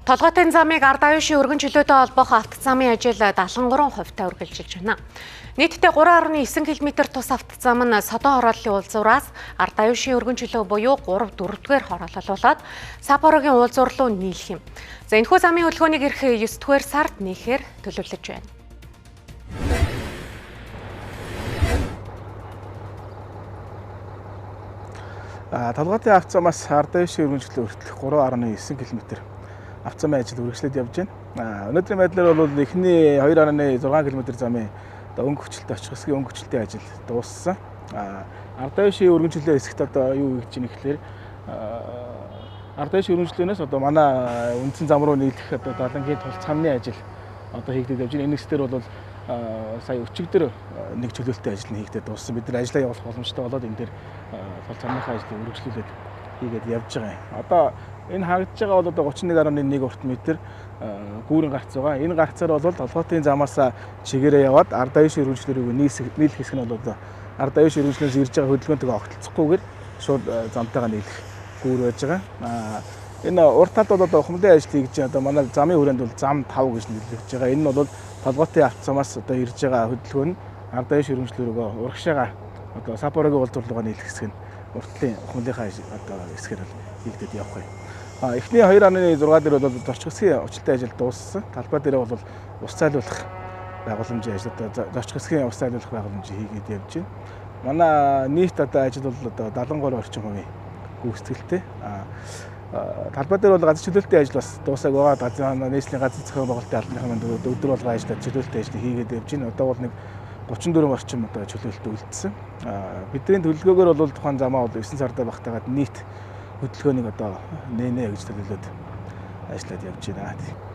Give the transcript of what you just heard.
Толгойн замыг ард аюушийн өргөн чөлөөтэй холбоох автозамын ажил 73% үргэлжилж байна. Нийтдээ 3.9 км тус автозам нь Содон хорооллын уулзуураас ард аюушийн өргөн чөлөө буюу 3-4-р хороололуулаад Сапорогийн уулзуур руу нийлэх юм. За энэхүү замын хөдөлгөөнийг ирэх 9-р сард нээхээр төлөвлөж байна. Толгойн автозамаас ард аюушийн өргөн чөлөө хүртэл 3.9 км автозамын ажил үргэлжлээд явж байна. Өнөөдрийн байдлаар бол эхний 2.6 км замын өнгө хүчлэлтэй очих хэсгийн өнгө хүчлэлтэй ажил дууссан. Ард аюушийн өргөн чөлөө хэсэгт одоо юу гэж юм гэхээр ард аюушийн өргөн чөлөөнөөс одоо манай үндсэн зам руу нийлэх одоо далангийн тулц хамны ажил одоо хийгдэж явж байна. Энэ хэсгээр бол сая өчигдөр нэг чөлөөлттэй ажил нь хийгдээд дууссан. Бид нар ажлаа явуулах боломжтой болоод энэ дээр тулц хамныхаа ажлыг үргэлжлүүлээд хийгээд явж байгаа юм. Одоо энэ харагдаж байгаа бол одоо 31.1 урт метр гүүрэн гарц байгаа. Энэ гарцаар бол толгойн замаас чигээрээ яваад ард аюушийн өргөн чөлөөрөө нийлэх хэсэг нь бол ард аюушийн өргөн чөлөөс ирж байгаа хөдөлгөөнтэйгээ огтлцохгүйгээр шууд замтайгаа нийлэх гүүр байж байгаа. Энэ урт талд бол одоо ухамлын ажил хийж одоо манай замын хүрээнд бол зам 5 гэж нэрлэгдэж байгаа. Энэ нь бол толгойн автозамаас одоо ирж байгаа хөдөлгөөн нь ард аюушийн өргөн чөлөөрөө урагшаага одоо Сапорогийн уулзуурлуугаа нийлэх хэсэг нь уртлын ухамлынхаа одоо хэсгээр хийгдээд явах юм. Эхний 2.6 дээр бол зорчих хэсгийн өчлөлттэй ажил дууссан. Талбай дээр бол ус цайлуулах байгууламжийн ажил одоо зорчих хэсгийн ус цайлуулах байгууламжийг хийгээд явж байна. Манай нийт одоо ажил бол одоо 73 орчим хувийн гүйцэтгэлтэй. Талбай дээр бол газар чөлөөлтийн ажил бас дуусааг байгаа. Нийслэлийн газар зохион байгуулалтын албаны хамт өдөр болгон ажиллаад чөлөөлтийн ажил хийгээд явж байна. Одоо бол нэг 34 орчим одоо чөлөөлөлт үлдсэн. Бидний төлөвлөгөөгөр бол тухайн замаа бол 9 сард багтаагаад нийт хөдөлгөөнийг одоо нээнэ гэж төлөвлөд ажиллаад явж байна.